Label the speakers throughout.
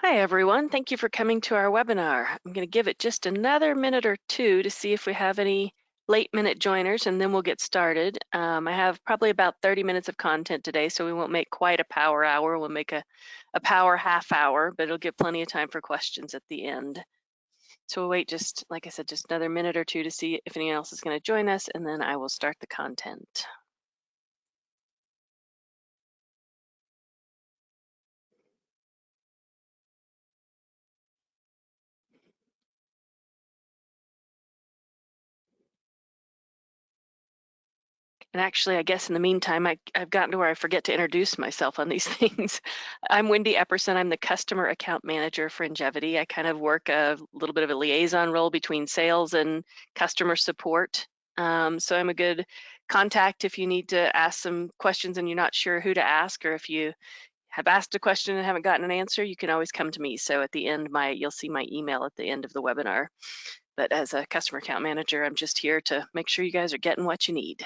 Speaker 1: Hi, everyone. Thank you for coming to our webinar. I'm going to give it just another minute or two to see if we have any late-minute joiners, and then we'll get started. I have probably about 30 minutes of content today, so we won't make quite a power hour. We'll make a power half hour, but it'll give plenty of time for questions at the end. So we'll wait just, like I said, just another minute or two to see if anyone else is going to join us, and then I will start the content. And actually, I guess in the meantime, I've gotten to where I forget to introduce myself on these things. I'm Windi Epperson. I'm the Customer Account Manager for Njevity. I kind of work a little bit of a liaison role between sales and customer support. So I'm a good contact if you need to ask some questions and you're not sure who to ask, or if you have asked a question and haven't gotten an answer, you can always come to me. So at the end, you'll see my email at the end of the webinar. But as a Customer Account Manager, I'm just here to make sure you guys are getting what you need.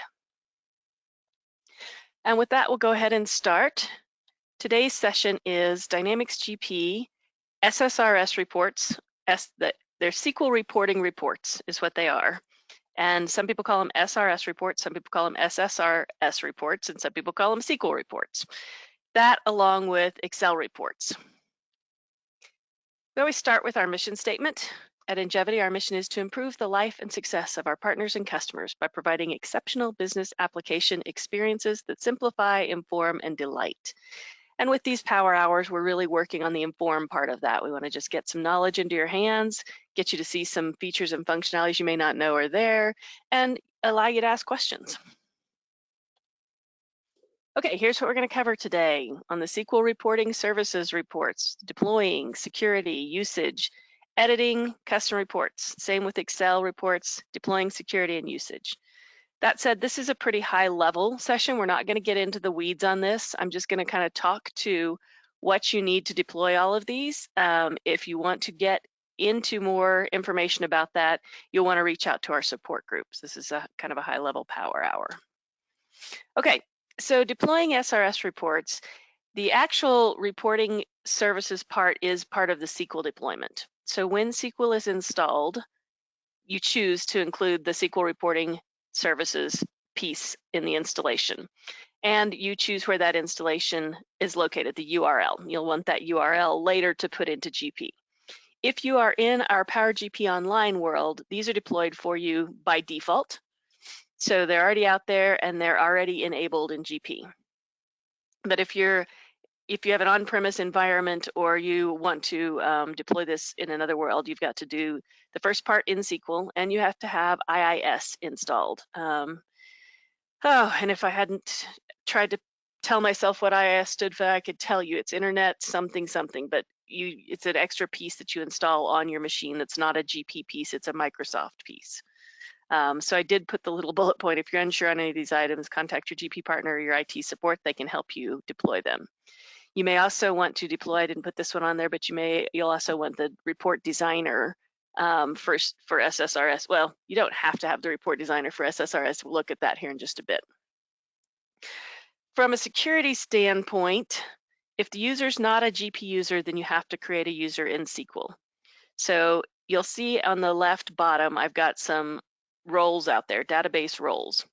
Speaker 1: And with that, we'll go ahead and start. Today's session is Dynamics GP SSRS reports. They're SQL reporting reports is what they are. And some people call them SRS reports, some people call them SSRS reports, and some people call them SQL reports. That along with Excel reports. We always start with our mission statement. At Njevity, our mission is to improve the life and success of our partners and customers by providing exceptional business application experiences that simplify, inform, and delight. And with these power hours, we're really working on the inform part of that. We want to just get some knowledge into your hands, get you to see some features and functionalities you may not know are there, and allow you to ask questions. Okay, here's what we're going to cover today on the SQL Reporting Services reports: deploying, security, usage, editing, custom reports. Same with Excel reports, deploying, security, and usage. That said, this is a pretty high level session. We're not going to get into the weeds on this. I'm just going to kind of talk to what you need to deploy all of these. If you want to get into more information about that, you'll want to reach out to our support groups. This is a kind of a high level power hour. Okay, so deploying SRS reports, the actual reporting services part is part of the SQL deployment. So when SQL is installed, you choose to include the SQL reporting services piece in the installation. And you choose where that installation is located, the URL. You'll want that URL later to put into GP. If you are in our PowerGP Online world, these are deployed for you by default. So they're already out there and they're already enabled in GP. But if you have an on-premise environment or you want to deploy this in another world, you've got to do the first part in SQL, and you have to have IIS installed. And if I hadn't tried to tell myself what IIS stood for, I could tell you it's Internet something something, but it's an extra piece that you install on your machine that's not a GP piece, it's a Microsoft piece. So I did put the little bullet point: if you're unsure on any of these items, contact your GP partner or your IT support. They can help you deploy them. You may also want to deploy, I didn't put this one on there, but you'll also want the report designer for SSRS. Well, you don't have to have the report designer for SSRS. We'll look at that here in just a bit. From a security standpoint, if the user's not a GP user, then you have to create a user in SQL. So you'll see on the left bottom, I've got some roles out there, database roles.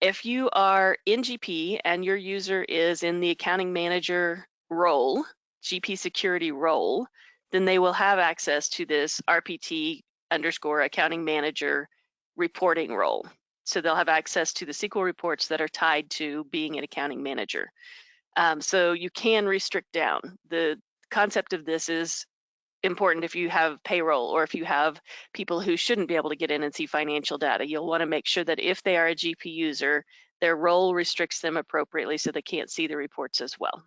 Speaker 1: If you are in GP and your user is in the accounting manager role, GP security role, then they will have access to this RPT_accounting manager reporting role. So they'll have access to the SQL reports that are tied to being an accounting manager. So you can restrict down. The concept of this is important if you have payroll or if you have people who shouldn't be able to get in and see financial data. You'll want to make sure that if they are a GP user, their role restricts them appropriately so they can't see the reports as well.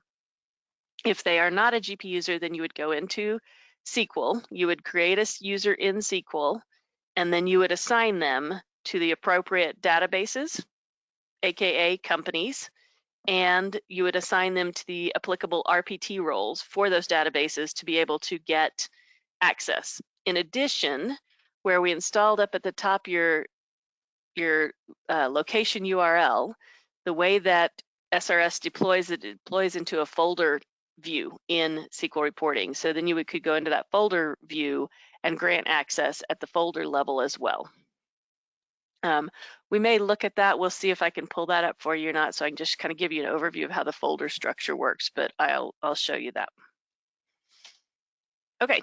Speaker 1: If they are not a GP user, then you would go into SQL, you would create a user in SQL, and then you would assign them to the appropriate databases, aka companies, and you would assign them to the applicable RPT roles for those databases to be able to get access. In addition, where we installed up at the top your location URL, the way that SRS deploys, it deploys into a folder view in SQL reporting. So then you could go into that folder view and grant access at the folder level as well. We may look at that. We'll see if I can pull that up for you or not, so I can just kind of give you an overview of how the folder structure works, but I'll show you that. Okay,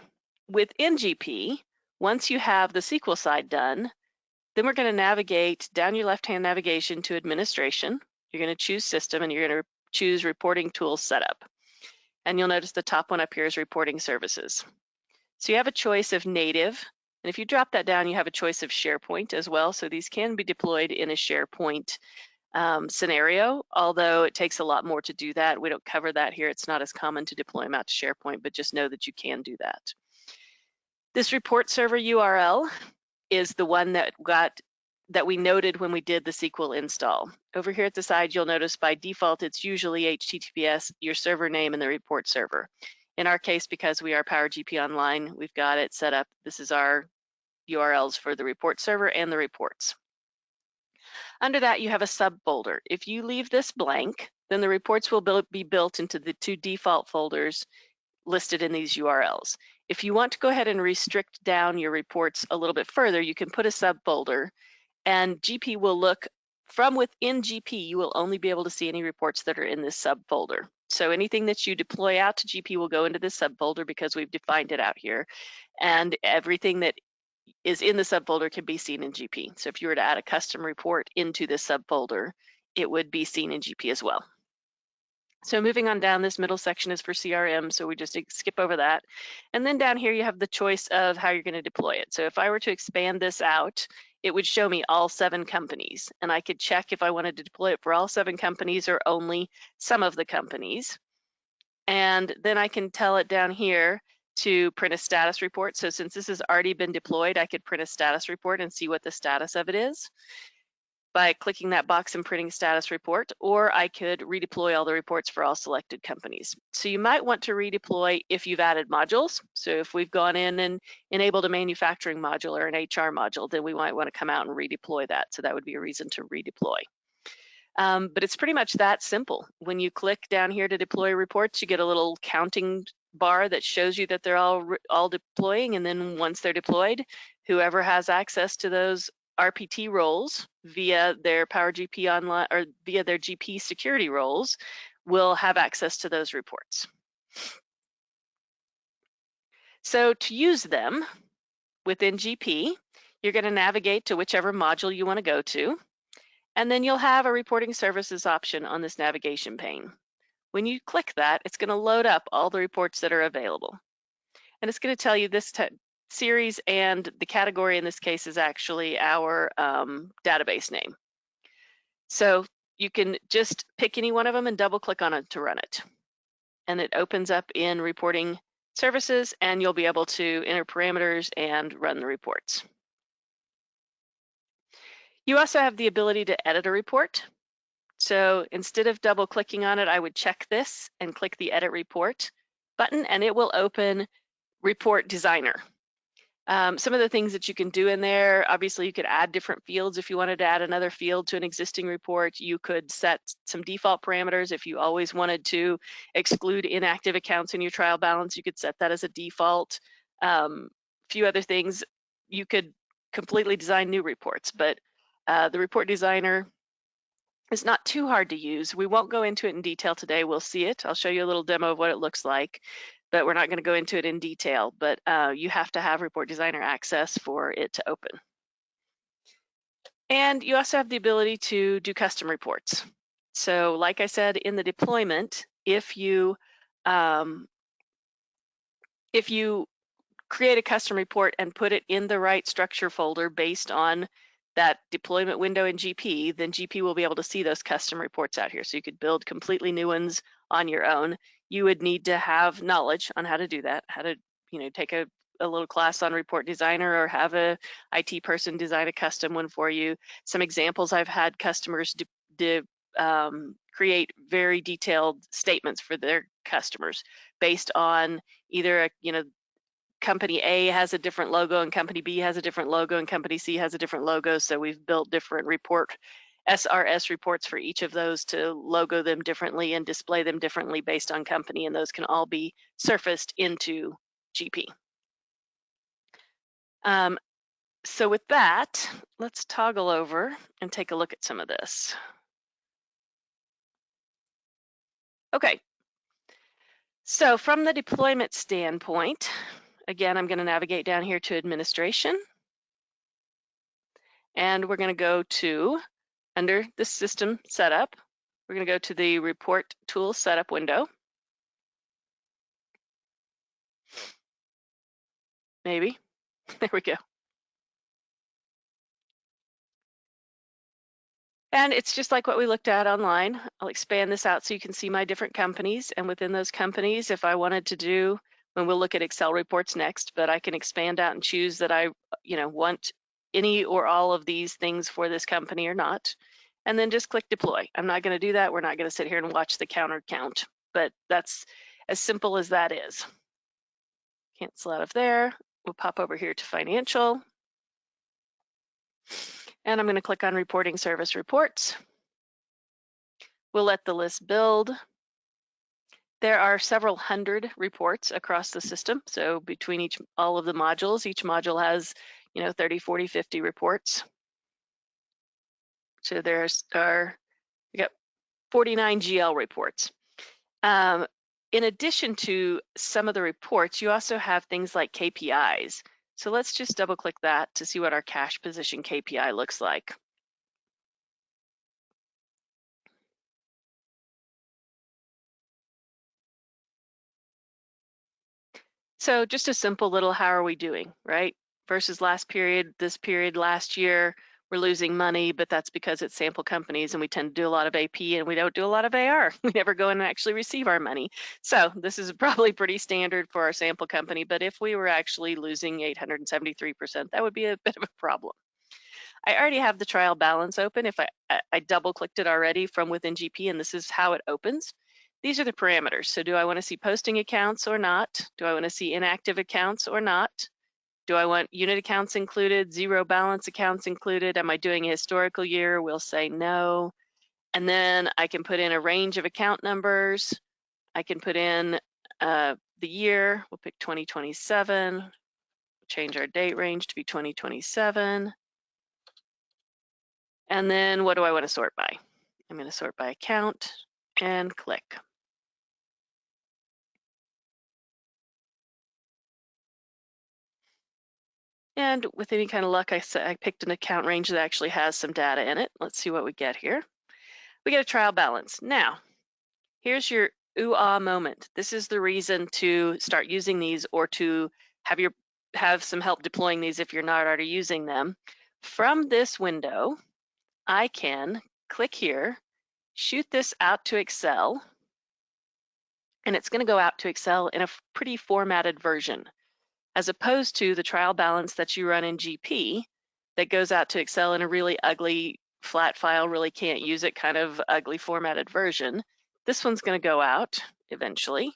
Speaker 1: with NGP, once you have the SQL side done, then we're going to navigate down your left-hand navigation to Administration. You're going to choose System, and you're going to choose Reporting Tools Setup. And you'll notice the top one up here is Reporting Services. So you have a choice of native, and if you drop that down, you have a choice of SharePoint as well. So these can be deployed in a SharePoint scenario, although it takes a lot more to do that. We don't cover that here. It's not as common to deploy them out to SharePoint, but just know that you can do that. This report server URL is the one that we noted when we did the SQL install. Over here at the side, you'll notice by default, it's usually HTTPS, your server name, and the report server. In our case, because we are PowerGP Online, we've got it set up. This is our URLs for the report server and the reports. Under that, you have a subfolder. If you leave this blank, then the reports will be built into the 2 default folders listed in these URLs. If you want to go ahead and restrict down your reports a little bit further, you can put a subfolder, and GP will look from within GP. You will only be able to see any reports that are in this subfolder. So anything that you deploy out to GP will go into this subfolder because we've defined it out here, and everything that is in the subfolder can be seen in GP. So if you were to add a custom report into this subfolder, it would be seen in GP as well. So moving on down, this middle section is for CRM, so we just skip over that. And then down here you have the choice of how you're going to deploy it. So if I were to expand this out, it would show me all 7 companies, and I could check if I wanted to deploy it for all 7 companies or only some of the companies. And then I can tell it down here to print a status report. So since this has already been deployed, I could print a status report and see what the status of it is by clicking that box and printing status report, or I could redeploy all the reports for all selected companies. So you might want to redeploy if you've added modules. So if we've gone in and enabled a manufacturing module or an HR module, then we might want to come out and redeploy that. So that would be a reason to redeploy. But it's pretty much that simple. When you click down here to deploy reports, you get a little counting bar that shows you that they're all deploying, and then once they're deployed, whoever has access to those RPT roles via their PowerGP Online or via their GP security roles will have access to those reports. So to use them within GP, you're going to navigate to whichever module you want to go to, and then you'll have a reporting services option on this navigation pane. When you click that, it's going to load up all the reports that are available. And it's going to tell you this series, and the category in this case is actually our database name. So you can just pick any one of them and double click on it to run it. And it opens up in reporting services, and you'll be able to enter parameters and run the reports. You also have the ability to edit a report. So instead of double clicking on it, I would check this and click the Edit Report button, and it will open Report Designer. Some of the things that you can do in there, obviously you could add different fields. If you wanted to add another field to an existing report, you could set some default parameters. If you always wanted to exclude inactive accounts in your trial balance, you could set that as a default. A few other things, you could completely design new reports, but the Report Designer is not too hard to use. We won't go into it in detail today. We'll see it. I'll show you a little demo of what it looks like, but we're not going to go into it in detail. But you have to have Report Designer access for it to open. And you also have the ability to do custom reports. So like I said, in the deployment, if you create a custom report and put it in the right structure folder based on that deployment window in GP, then GP will be able to see those custom reports out here. So you could build completely new ones on your own. You would need to have knowledge on how to do that, how to take a little class on Report Designer or have a IT person design a custom one for you. Some examples, I've had customers create very detailed statements for their customers based on either company A has a different logo and company B has a different logo and company C has a different logo. So we've built different report SRS reports for each of those to logo them differently and display them differently based on company, and those can all be surfaced into GP. So with that, let's toggle over and take a look at some of this. Okay, so from the deployment standpoint, again, I'm going to navigate down here to administration, and we're going to go to, under the system setup, we're going to go to the report tool setup window. Maybe, there we go. And it's just like what we looked at online. I'll expand this out so you can see my different companies, and within those companies, if I wanted to do, when we'll look at Excel reports next, but I can expand out and choose that I want any or all of these things for this company or not, and then just click deploy. I'm not going to do that. We're not going to sit here and watch the counter count, but that's as simple as that is. Cancel out of there. We'll pop over here to financial, and I'm going to click on reporting service reports. We'll let the list build. There are several hundred reports across the system. So between all of the modules, each module has 30, 40, 50 reports. So we got 49 GL reports. In addition to some of the reports, you also have things like KPIs. So let's just double click that to see what our cash position KPI looks like. So just a simple little how are we doing, right? Versus last period, this period last year, we're losing money, but that's because it's sample companies and we tend to do a lot of AP and we don't do a lot of AR. We never go in and actually receive our money. So this is probably pretty standard for our sample company, but if we were actually losing 873%, that would be a bit of a problem. I already have the trial balance open. If I double clicked it already from within GP, and this is how it opens. These are the parameters. So do I want to see posting accounts or not? Do I want to see inactive accounts or not? Do I want unit accounts included, zero balance accounts included? Am I doing a historical year? We'll say no. And then I can put in a range of account numbers. I can put in the year. We'll pick 2027. Change our date range to be 2027. And then what do I want to sort by? I'm going to sort by account and click. And with any kind of luck, I picked an account range that actually has some data in it. Let's see what we get here. We get a trial balance. Now, here's your ooh-ah moment. This is the reason to start using these or to have some help deploying these if you're not already using them. From this window, I can click here, shoot this out to Excel, and it's going to go out to Excel in a pretty formatted version, as opposed to the trial balance that you run in GP that goes out to Excel in a really ugly flat file, really can't use it, kind of ugly formatted version. This one's going to go out eventually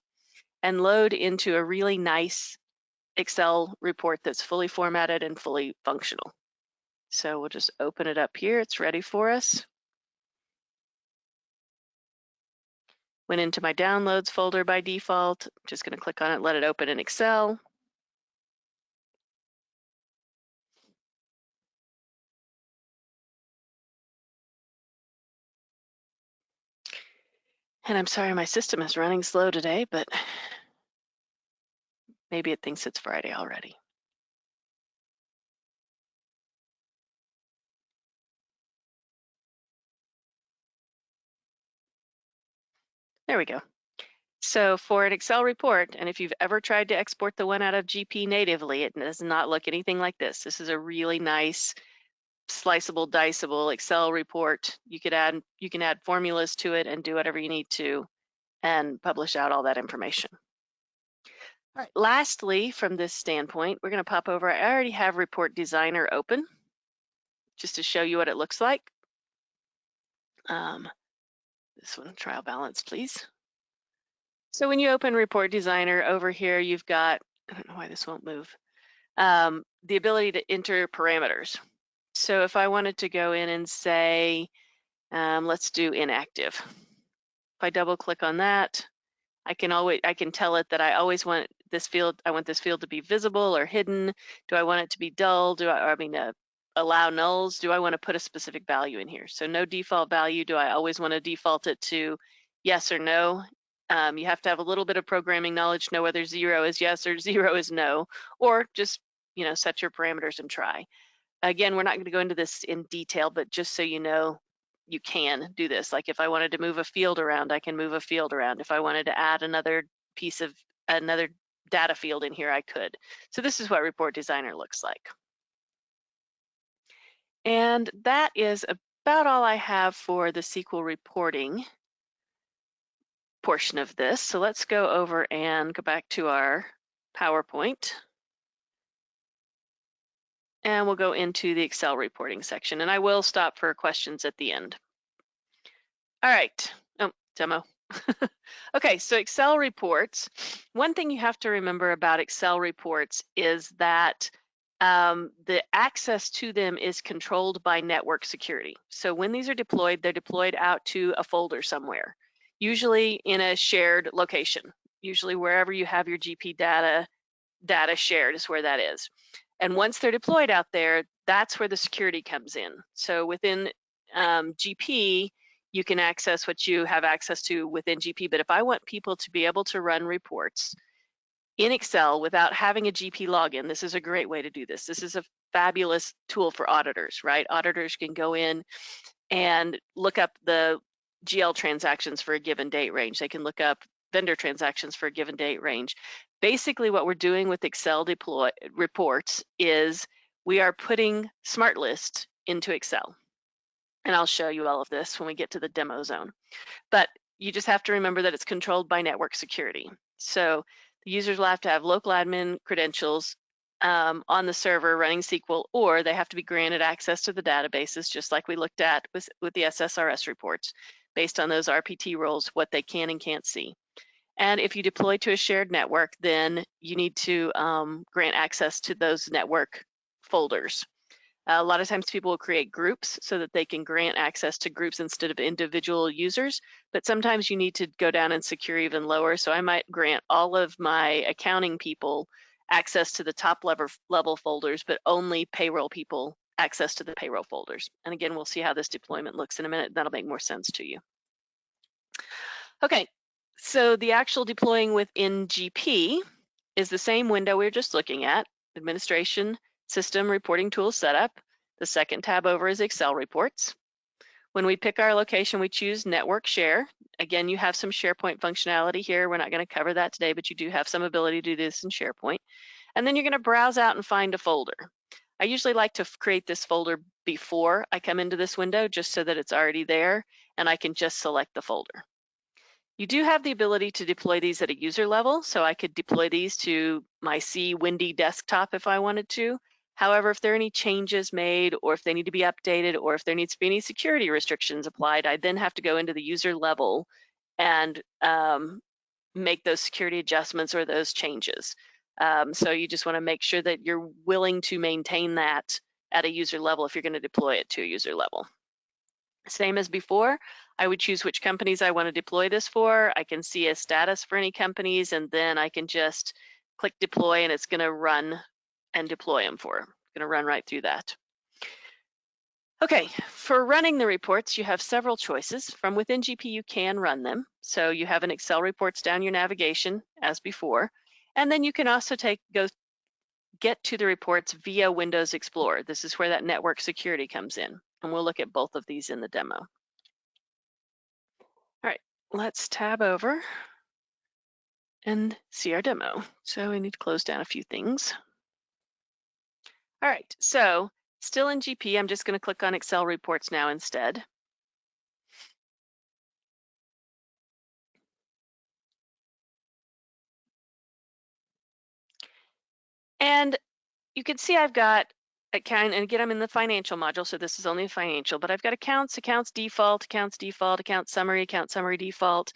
Speaker 1: and load into a really nice Excel report that's fully formatted and fully functional. So we'll just open it up here. It's ready for us. Went into my downloads folder by default. I'm just going to click on it, let it open in Excel. And I'm sorry my system is running slow today, but maybe it thinks it's Friday already. There we go. So for an Excel report, and if you've ever tried to export the one out of GP natively, it does not look anything like this. This is a really nice sliceable, diceable Excel report. You can add formulas to it and do whatever you need to and publish out all that information. All right, lastly, from this standpoint, we're going to pop over. I already have Report Designer open just to show you what it looks like. This one, trial balance, please. So when you open Report Designer over here, you've got, I don't know why this won't move, the ability to enter parameters. So if I wanted to go in and say, Let's do inactive. If I double click on that, I can tell it that I always want this field, I want this field to be visible or hidden. Do I want it to be dull? Allow nulls? Do I want to put a specific value in here? So no default value. Do I always want to default it to yes or no? You have to have a little bit of programming knowledge to know whether 0 is yes or 0 is no, or just set your parameters and try. Again, we're not going to go into this in detail, but just so you know, you can do this. Like if I wanted to move a field around, I can move a field around. If I wanted to add another data field in here, I could. So this is what Report Designer looks like. And that is about all I have for the SQL reporting portion of this. So let's go over and go back to our PowerPoint. And we'll go into the Excel reporting section. And I will stop for questions at the end. All right, demo. Okay, so Excel reports. One thing you have to remember about Excel reports is that the access to them is controlled by network security. So when these are deployed, they're deployed out to a folder somewhere, usually in a shared location. Usually wherever you have your GP data shared is where that is. And once they're deployed out there, that's where the security comes in. So within GP, you can access what you have access to within GP. But if I want people to be able to run reports in Excel without having a GP login, this is a great way to do this. This is a fabulous tool for auditors, right? Auditors can go in and look up the GL transactions for a given date range. They can look up vendor transactions for a given date range. Basically, what we're doing with Excel deploy reports is we are putting Smart List into Excel. And I'll show you all of this when we get to the demo zone. But you just have to remember that it's controlled by network security. So the users will have to have local admin credentials on the server running SQL, or they have to be granted access to the databases, just like we looked at with the SSRS reports, based on those RPT roles, what they can and can't see. And if you deploy to a shared network, then you need to grant access to those network folders. A lot of times people will create groups so that they can grant access to groups instead of individual users, but sometimes you need to go down and secure even lower. So I might grant all of my accounting people access to the top level folders, but only payroll people access to the payroll folders. And again, we'll see how this deployment looks in a minute. That'll make more sense to you. Okay, so the actual deploying within GP is the same window we were just looking at, administration, system, reporting tools setup. The second tab over is Excel reports. When we pick our location, we choose network share. Again, you have some SharePoint functionality here. We're not going to cover that today, but you do have some ability to do this in SharePoint. And then you're going to browse out and find a folder. I usually like to create this folder before I come into this window, just so that it's already there and I can just select the folder. You do have the ability to deploy these at a user level, so I could deploy these to my Windi desktop if I wanted to. However, if there are any changes made, or if they need to be updated, or if there needs to be any security restrictions applied, I then have to go into the user level and make those security adjustments or those changes. So you just want to make sure that you're willing to maintain that at a user level if you're going to deploy it to a user level. Same as before, I would choose which companies I want to deploy this for. I can see a status for any companies, and then I can just click deploy, and it's going to run and deploy them for. It's going to run right through that. Okay, for running the reports, you have several choices. From within GP, you can run them. So you have an Excel reports down your navigation as before, and then you can also get to the reports via Windows Explorer. This is where that network security comes in, and we'll look at both of these in the demo. All right, let's tab over and see our demo. So we need to close down a few things. All right, so still in GP, I'm just going to click on Excel reports now instead. And you can see I've got account, and again, I'm in the financial module, so this is only a financial, but I've got accounts default, account summary default.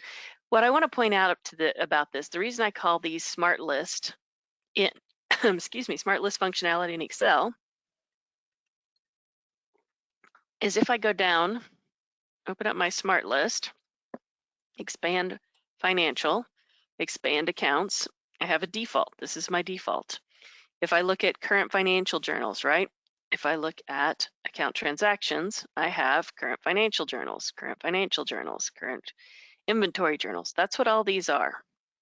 Speaker 1: What I want to point out about this, the reason I call these Smart List in, excuse me, Smart List functionality in Excel is if I go down open up my smart list, expand financial, expand accounts. I have a default. This is my default. If I look at current financial journals, right? If I look at account transactions, I have current financial journals, current inventory journals. That's what all these are.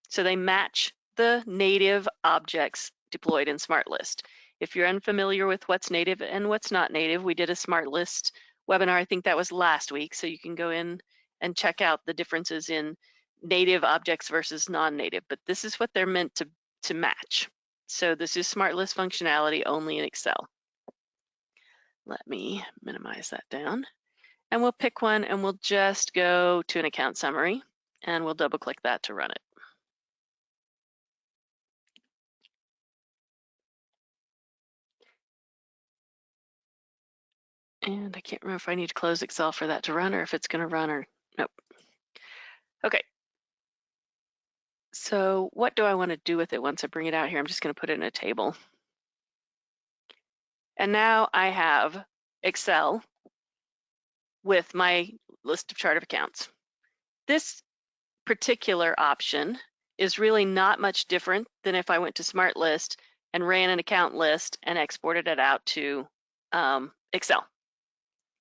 Speaker 1: So they match the native objects deployed in Smart List. If you're unfamiliar with what's native and what's not native, we did a Smart List webinar, I think that was last week, so you can go in and check out the differences in native objects versus non-native, but this is what they're meant to match. So this is Smart List functionality only in Excel. Let me minimize that down. And we'll pick one and we'll just go to an account summary and we'll double click that to run it. And I can't remember if I need to close Excel for that to run or if it's going to run or nope. Okay. So what do I want to do with it once I bring it out here? I'm just going to put it in a table. And now I have Excel with my list of chart of accounts. This particular option is really not much different than if I went to Smart List and ran an account list and exported it out to Excel.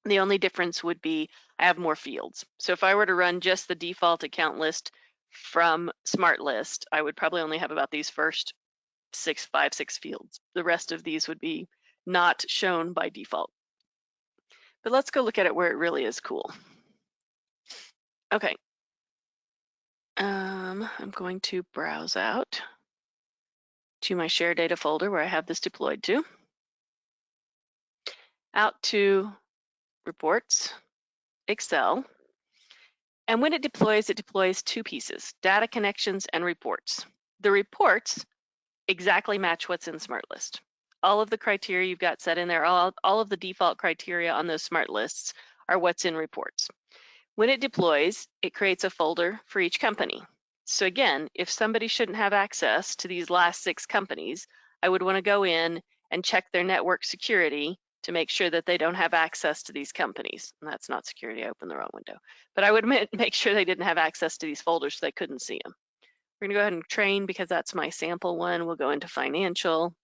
Speaker 1: The only difference would be I have more fields. So if I were to run just the default account list from Smart List, I would probably only have about these first 6 fields. The rest of these would be not shown by default. But let's go look at it where it really is cool. Okay. I'm going to browse out to my share data folder where I have this deployed to. Out to Reports, Excel. And when it deploys two pieces, data connections and reports. The reports exactly match what's in Smart List. All of the criteria you've got set in there, all of the default criteria on those Smart Lists are what's in reports. When it deploys, it creates a folder for each company. So again, if somebody shouldn't have access to these last 6 companies, I would want to go in and check their network security to make sure that they don't have access to these companies. And that's not security, I opened the wrong window. But I would make sure they didn't have access to these folders so they couldn't see them. We're gonna go ahead and train because that's my sample one. We'll go into financial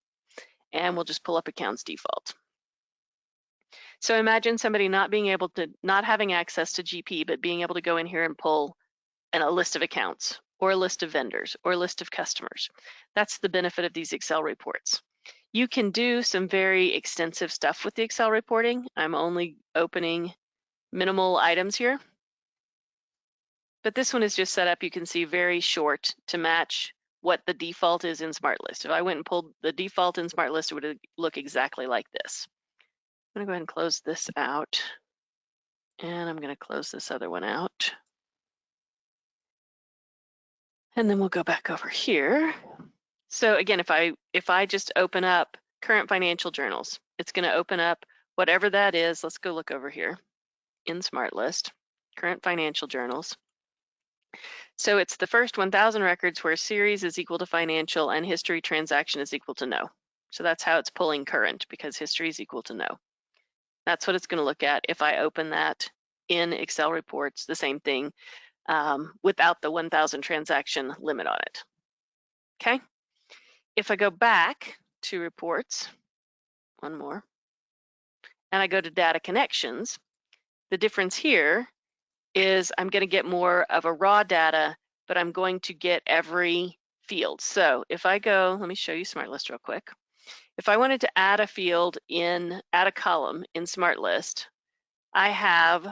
Speaker 1: and we'll just pull up accounts default. So imagine somebody not having access to GP, but being able to go in here and pull a list of accounts or a list of vendors or a list of customers. That's the benefit of these Excel reports. You can do some very extensive stuff with the Excel reporting. I'm only opening minimal items here. But this one is just set up, you can see, very short to match what the default is in Smart List. If I went and pulled the default in Smart List, it would look exactly like this. I'm gonna go ahead and close this out. And I'm gonna close this other one out. And then we'll go back over here. So again, if I just open up current financial journals, it's gonna open up whatever that is. Let's go look over here in Smart List, current financial journals. So it's the first 1,000 records where series is equal to financial and history transaction is equal to no. So that's how it's pulling current, because history is equal to no. That's what it's going to look at if I open that in Excel reports, the same thing, without the 1,000 transaction limit on it. Okay. If I go back to reports, one more, and I go to data connections, the difference here is I'm going to get more of a raw data, but I'm going to get every field. So if I go, let me show you Smart List real quick. If I wanted to add a field add a column in Smart List, I have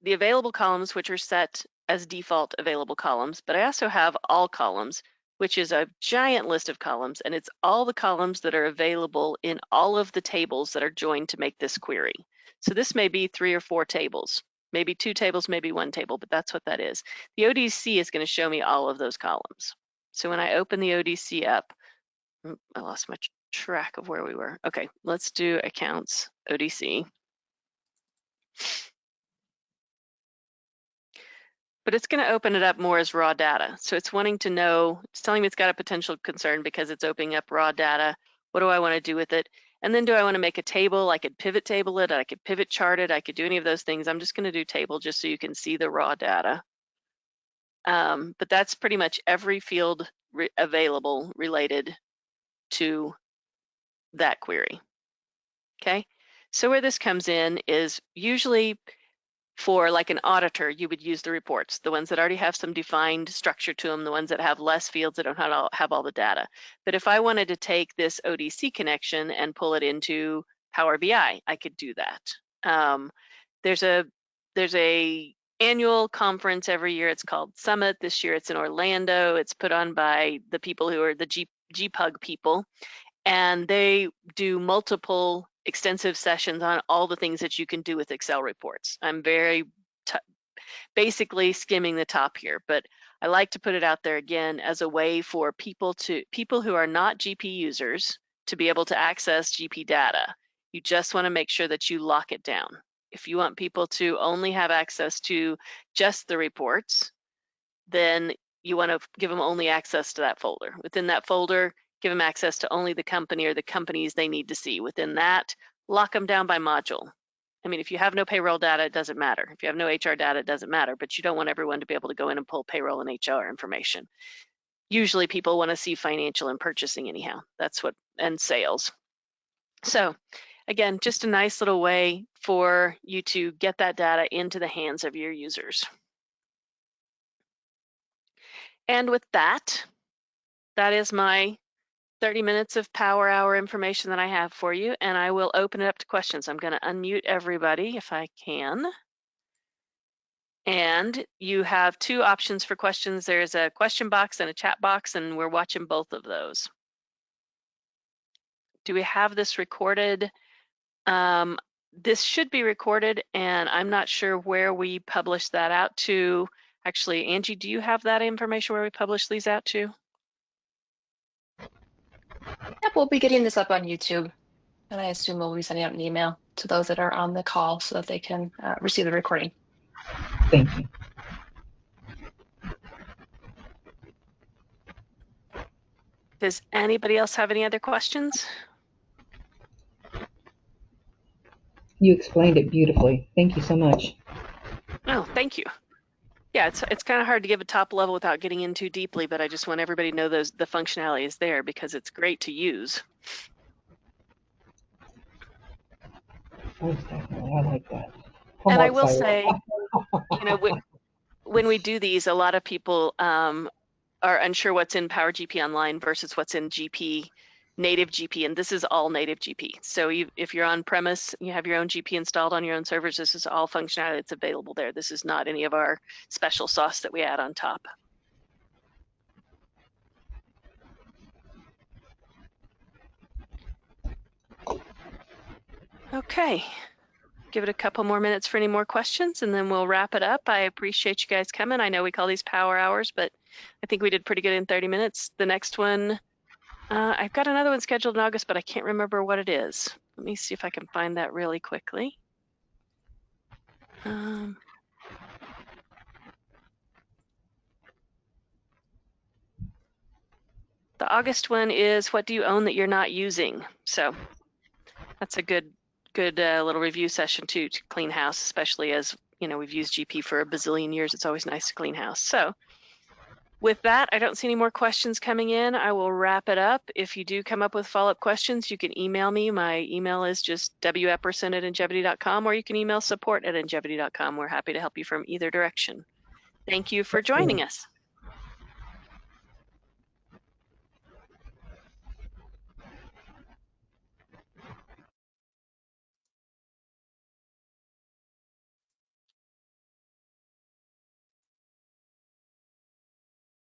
Speaker 1: the available columns, which are set as default available columns, but I also have all columns, which is a giant list of columns, and it's all the columns that are available in all of the tables that are joined to make this query. So this may be 3 or 4 tables, maybe 2 tables, maybe 1 table, but that's what that is. The ODC is going to show me all of those columns. So when I open the ODC up, I lost my track of where we were. Okay, let's do accounts ODC. But it's going to open it up more as raw data. So it's wanting to know, it's telling me it's got a potential concern because it's opening up raw data. What do I want to do with it? And then do I want to make a table? I could pivot table it, I could pivot chart it, I could do any of those things. I'm just going to do table just so you can see the raw data. But that's pretty much every field available related to that query. Okay, so where this comes in is usually for like an auditor, you would use the reports, the ones that already have some defined structure to them, the ones that have less fields that don't have all the data. But if I wanted to take this ODC connection and pull it into Power BI, I could do that. There's a annual conference every year. It's called Summit. This year it's in Orlando. It's put on by the people who are the GPUG people, and they do multiple extensive sessions on all the things that you can do with Excel reports. I'm very basically skimming the top here, but I like to put it out there again as a way for people who are not GP users to be able to access GP data. You just want to make sure that you lock it down. If you want people to only have access to just the reports, then you want to give them only access to that folder. Within that folder, give them access to only the company or the companies they need to see. Within that, lock them down by module. I mean, if you have no payroll data, it doesn't matter. If you have no HR data, it doesn't matter, but you don't want everyone to be able to go in and pull payroll and HR information. Usually people want to see financial and purchasing anyhow. That's what, and sales. So again, just a nice little way for you to get that data into the hands of your users. And with that, that is my 30 minutes of Power Hour information that I have for you, and I will open it up to questions. I'm going to unmute everybody if I can. And you have two options for questions. There's a question box and a chat box, and we're watching both of those. Do we have this recorded? This should be recorded, and I'm not sure where we publish that out to. Actually, Angie, do you have that information where we publish these out to?
Speaker 2: Yep, we'll be getting this up on YouTube, and I assume we'll be sending out an email to those that are on the call so that they can receive the recording.
Speaker 3: Thank you.
Speaker 1: Does anybody else have any other questions?
Speaker 3: You explained it beautifully. Thank you so much.
Speaker 1: Oh, thank you. Yeah, it's kind of hard to give a top level without getting in too deeply, but I just want everybody to know the functionality is there because it's great to use.
Speaker 3: Most definitely, I like that.
Speaker 1: And I will say, you know, when we do these, a lot of people are unsure what's in PowerGP Online versus what's in native GP, and this is all native GP. So if you're on premise, you have your own GP installed on your own servers, this is all functionality that's available there. This is not any of our special sauce that we add on top. Okay, give it a couple more minutes for any more questions and then we'll wrap it up. I appreciate you guys coming. I know we call these Power Hours, but I think we did pretty good in 30 minutes. The next one, I've got another one scheduled in August, but I can't remember what it is. Let me see if I can find that really quickly. The August one is what do you own that you're not using? So that's a good little review session too, to clean house, especially as you know we've used GP for a bazillion years. It's always nice to clean house. So with that, I don't see any more questions coming in. I will wrap it up. If you do come up with follow-up questions, you can email me. My email is just wepperson@njevity.com, or you can email support@njevity.com. We're happy to help you from either direction. Thank you for joining us.